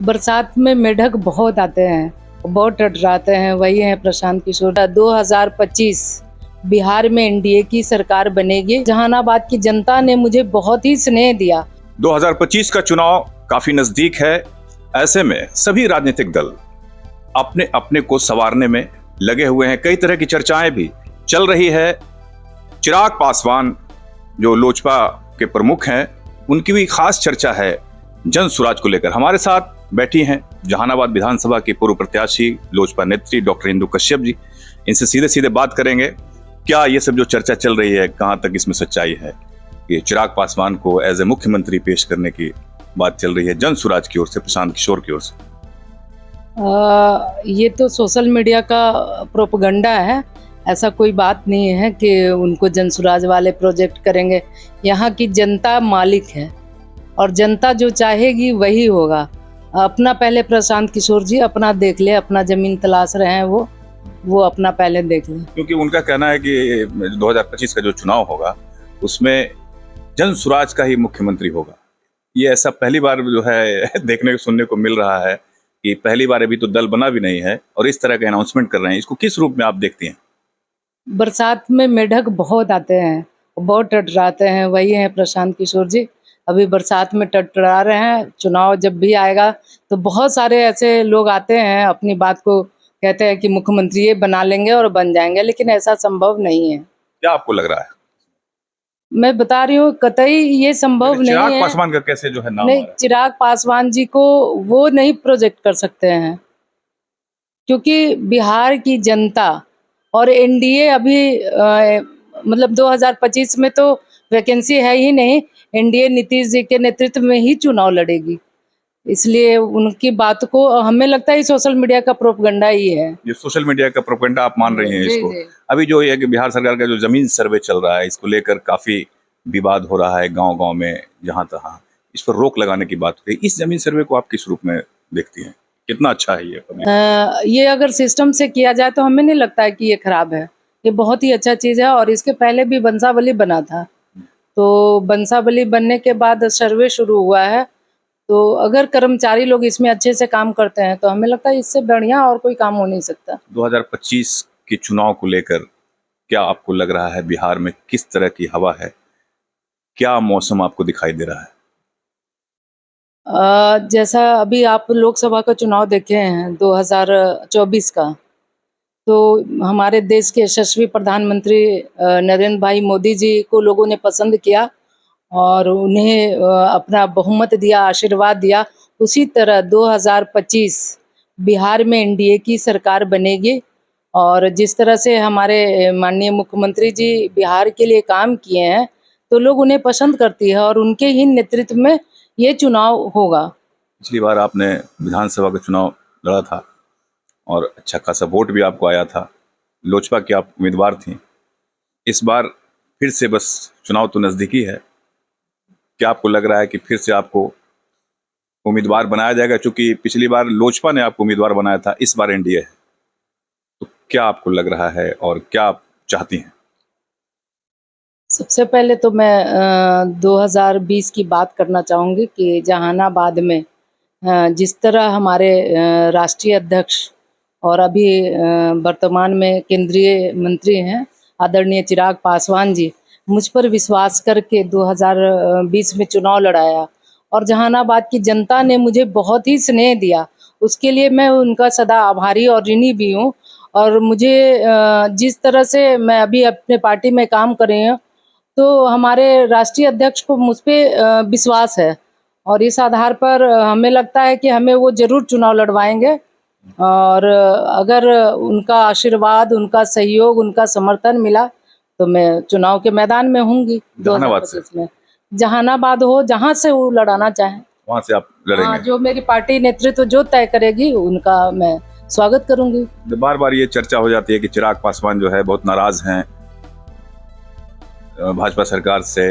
बरसात में मेढक बहुत आते हैं, बहुत टटराते हैं। वही है प्रशांत किशोर। 2025 बिहार में एनडीए की सरकार बनेगी। जहानाबाद की जनता ने मुझे बहुत ही स्नेह दिया। 2025 का चुनाव काफी नजदीक है। ऐसे में सभी राजनीतिक दल अपने अपने को संवारने में लगे हुए हैं। कई तरह की चर्चाएं भी चल रही है। चिराग पासवान जो लोजपा के प्रमुख हैं, उनकी भी खास चर्चा है जन सुराज को लेकर। हमारे साथ बैठी हैं जहानाबाद विधानसभा की पूर्व प्रत्याशी लोजपा नेत्री डॉक्टर इंदु कश्यप जी। इनसे सीधे सीधे बात करेंगे, क्या ये सब जो चर्चा चल रही है कहां तक इसमें सच्चाई है कि चिराग पासवान को एज ए मुख्यमंत्री पेश करने की बात चल रही है जन सुराज की ओर से, प्रशांत किशोर की ओर से। ये तो सोशल मीडिया का प्रोपगंडा है। ऐसा कोई बात नहीं है कि उनको जनसुराज वाले प्रोजेक्ट करेंगे। यहाँ की जनता मालिक है और जनता जो चाहेगी वही होगा। अपना पहले प्रशांत किशोर जी अपना देख ले, अपना जमीन तलाश रहे हैं वो अपना पहले देख ले। क्योंकि उनका कहना है कि 2025 का जो चुनाव होगा उसमें जन सुराज का ही मुख्यमंत्री होगा। ये ऐसा पहली बार जो है देखने को सुनने को मिल रहा है कि पहली बार अभी तो दल बना भी नहीं है और इस तरह का अनाउंसमेंट कर रहे हैं। इसको किस रूप में आप देखती हैं? बरसात में मेढक बहुत आते हैं, बहुत टटराते हैं। वही है प्रशांत किशोर जी। अभी बरसात में टटरा रहे हैं। चुनाव जब भी आएगा तो बहुत सारे ऐसे लोग आते हैं, अपनी बात को कहते हैं कि मुख्यमंत्री ये बना लेंगे और बन जाएंगे, लेकिन ऐसा संभव नहीं है। क्या आपको लग रहा है? मैं बता रही हूँ, कतई ये संभव नहीं चिराग है। पासवान का कैसे जो है नाम आ नहीं, रहा है? चिराग पासवान जी को वो नहीं प्रोजेक्ट कर सकते हैं, क्योंकि बिहार की जनता और एनडीए अभी मतलब 2025 में तो वैकेंसी है ही नहीं। एनडीए नीतीश जी के नेतृत्व में ही चुनाव लड़ेगी, इसलिए उनकी बात को हमें लगता है सोशल मीडिया का प्रोपगंडा ही है। ये सोशल मीडिया का प्रोपेगेंडा आप मान रही हैं जी इसको? जी। अभी जो ये कि बिहार सरकार का जो जमीन सर्वे चल रहा है, इसको लेकर काफी विवाद हो रहा है गांव-गांव में, जहां तहां इस पर रोक लगाने की बात हुई। इस जमीन सर्वे को आप किस रूप में देखती हैं? कितना अच्छा है ये? ये अगर सिस्टम से किया जाए तो हमें नहीं लगता है कि ये खराब है। ये बहुत ही अच्छा चीज़ है। और इसके पहले भी बंसावली बना था, तो बंसावली बनने के बाद सर्वे शुरू हुआ है। तो अगर कर्मचारी लोग इसमें अच्छे से काम करते हैं तो हमें लगता है इससे बढ़िया और कोई काम हो नहीं सकता। 2025 के चुनाव को लेकर क्या आपको लग रहा है बिहार में किस तरह की हवा है? क्या मौसम आपको दिखाई दे रहा है? जैसा अभी आप लोकसभा का चुनाव देखे हैं 2024 का, तो हमारे देश के यशस्वी प्रधानमंत्री नरेंद्र भाई मोदी जी को लोगों ने पसंद किया और उन्हें अपना बहुमत दिया, आशीर्वाद दिया। उसी तरह 2025 बिहार में एनडीए की सरकार बनेगी और जिस तरह से हमारे माननीय मुख्यमंत्री जी बिहार के लिए काम किए हैं, तो लोग उन्हें पसंद करती है और उनके ही नेतृत्व में ये चुनाव होगा। पिछली बार आपने विधानसभा का चुनाव लड़ा था और अच्छा खासा वोट भी आपको आया था। लोजपा की आप उम्मीदवार थीं। इस बार फिर से बस चुनाव तो नज़दीकी है। क्या आपको लग रहा है कि फिर से आपको उम्मीदवार बनाया जाएगा? चूँकि पिछली बार लोजपा ने आपको उम्मीदवार बनाया था, इस बार एनडीए है। तो क्या आपको लग रहा है और क्या आप चाहती हैं? सबसे पहले तो मैं 2020 की बात करना चाहूँगी कि जहानाबाद में जिस तरह हमारे राष्ट्रीय अध्यक्ष और अभी वर्तमान में केंद्रीय मंत्री हैं आदरणीय चिराग पासवान जी, मुझ पर विश्वास करके 2020 में चुनाव लड़ाया और जहानाबाद की जनता ने मुझे बहुत ही स्नेह दिया। उसके लिए मैं उनका सदा आभारी और ऋणी भी हूँ। और मुझे जिस तरह से मैं अभी अपने पार्टी में काम कर रही हूँ, तो हमारे राष्ट्रीय अध्यक्ष को मुझ पे विश्वास है और इस आधार पर हमें लगता है कि हमें वो ज़रूर चुनाव लड़वाएंगे। और अगर उनका आशीर्वाद, उनका सहयोग, उनका समर्थन मिला तो मैं चुनाव के मैदान में होंगी जहानाबाद से? 2025 में। जहानाबाद हो, जहाँ से वो लड़ाना चाहें। वहाँ से आप हाँ, लड़ेंगे? जो मेरी पार्टी नेतृत्व जो तय करेगी उनका मैं स्वागत करूँगी। बार-बार ये चर्चा हो जाती है कि चिराग पासवान जो है बहुत नाराज़ हैं भाजपा सरकार से,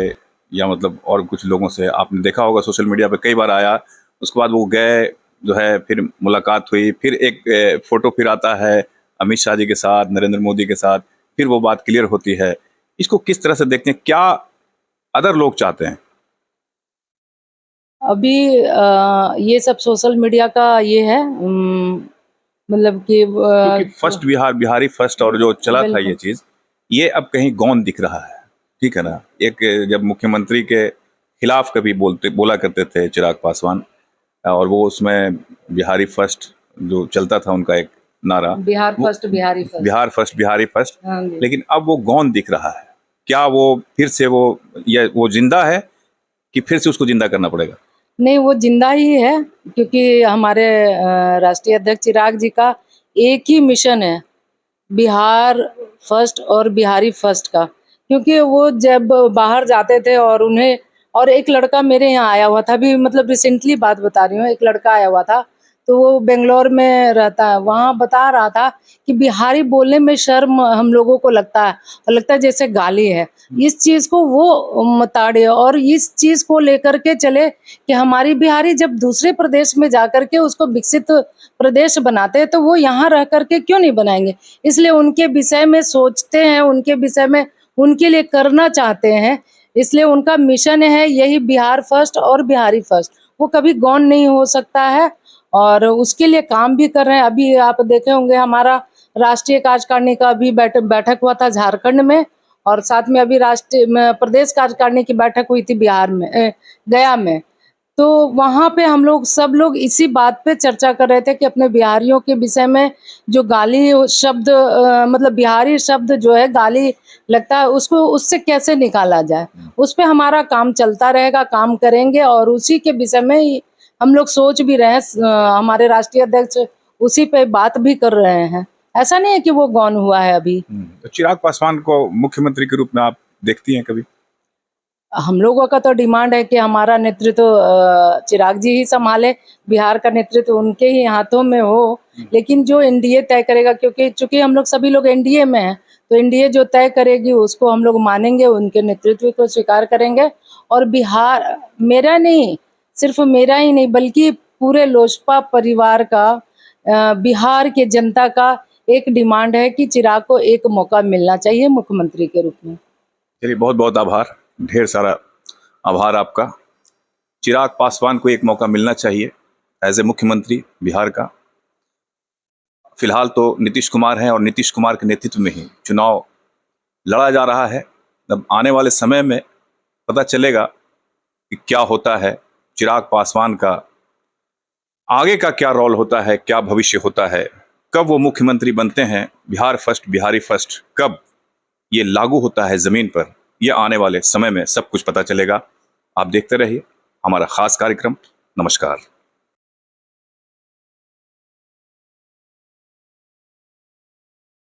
या मतलब और कुछ लोगों से। आपने देखा होगा सोशल मीडिया पे कई बार आया, उसके बाद वो गए, जो है फिर मुलाकात हुई, फिर एक फोटो फिर आता है अमित शाह जी के साथ, नरेंद्र मोदी के साथ, फिर वो बात क्लियर होती है। इसको किस तरह से देखते हैं? क्या अदर लोग चाहते हैं? अभी ये सब सोशल मीडिया का ये है, मतलब कि क्योंकि फर्स्ट बिहार, बिहारी फर्स्ट और जो चला था ये बिल्कुल चीज, ये अब कहीं गौन दिख रहा है। ठीक है ना। एक जब मुख्यमंत्री के खिलाफ कभी बोला करते थे चिराग पासवान, और वो उसमें बिहारी फर्स्ट जो चलता था उनका एक नारा, बिहार वो first Bihari first. Bihar first Bihari first. हाँ जी। लेकिन अब वो गौन दिख रहा है। क्या वो फिर से वो जिंदा है कि फिर से उसको जिंदा करना पड़ेगा? नहीं, वो जिंदा ही है, क्योंकि हमारे राष्ट्रीय अध्यक्ष चिराग जी का एक ही मिशन है, बिहार फर्स्ट और बिहारी फर्स्ट का। क्योंकि वो जब बाहर जाते थे और उन्हें, और एक लड़का मेरे यहाँ आया हुआ था, अभी मतलब रिसेंटली बात बता रही हूँ, एक लड़का आया हुआ था, तो वो बेंगलोर में रहता है, वहाँ बता रहा था कि बिहारी बोलने में शर्म हम लोगों को लगता है, और लगता है जैसे गाली है। इस चीज को वो मताड़े और इस चीज को लेकर के चले कि हमारी बिहारी जब दूसरे प्रदेश में जाकर के उसको विकसित प्रदेश बनाते हैं, तो वो यहाँ रह करके क्यों नहीं बनाएंगे। इसलिए उनके विषय में सोचते हैं, उनके विषय में उनके लिए करना चाहते हैं। इसलिए उनका मिशन है यही, बिहार फर्स्ट और बिहारी फर्स्ट। वो कभी गौन नहीं हो सकता है, और उसके लिए काम भी कर रहे हैं। अभी आप देखे होंगे हमारा राष्ट्रीय कार्यकारिणी का अभी बैठक हुआ था झारखंड में, और साथ में अभी राष्ट्रीय प्रदेश कार्यकारिणी की बैठक हुई थी बिहार में, गया में। तो वहां पे हम लोग सब लोग इसी बात पे चर्चा कर रहे थे कि अपने बिहारियों के विषय में जो गाली शब्द, मतलब बिहारी शब्द जो है गाली लगता है, उसको उससे कैसे निकाला जाए। उस पे हमारा काम चलता रहेगा, काम करेंगे, और उसी के विषय में ही हम लोग सोच भी रहे हैं। हमारे राष्ट्रीय अध्यक्ष उसी पे बात भी कर रहे हैं। ऐसा नहीं है कि वो गौन हुआ है अभी। तो चिराग पासवान को मुख्यमंत्री के रूप में आप देखती हैं कभी? हम लोगों का तो डिमांड है कि हमारा नेतृत्व चिराग जी ही संभाले, बिहार का नेतृत्व उनके ही हाथों में हो। लेकिन जो एनडीए तय करेगा, क्योंकि चूंकि हम लोग सभी लोग एनडीए में हैं, तो एनडीए जो तय करेगी उसको हम लोग मानेंगे, उनके नेतृत्व को स्वीकार करेंगे। और बिहार मेरा नहीं, सिर्फ मेरा ही नहीं, बल्कि पूरे लोजपा परिवार का, बिहार के जनता का एक डिमांड है कि चिराग को एक मौका मिलना चाहिए मुख्यमंत्री के रूप में। चलिए, बहुत बहुत आभार, ढेर सारा आभार आपका। चिराग पासवान को एक मौका मिलना चाहिए एज ए मुख्यमंत्री बिहार का। फिलहाल तो नीतीश कुमार हैं और नीतीश कुमार के नेतृत्व में ही चुनाव लड़ा जा रहा है। अब आने वाले समय में पता चलेगा कि क्या होता है, चिराग पासवान का आगे का क्या रोल होता है, क्या भविष्य होता है, कब वो मुख्यमंत्री बनते हैं। बिहार फर्स्ट बिहारी फर्स्ट कब ये लागू होता है जमीन पर, ये आने वाले समय में सब कुछ पता चलेगा। आप देखते रहिए हमारा खास कार्यक्रम। नमस्कार।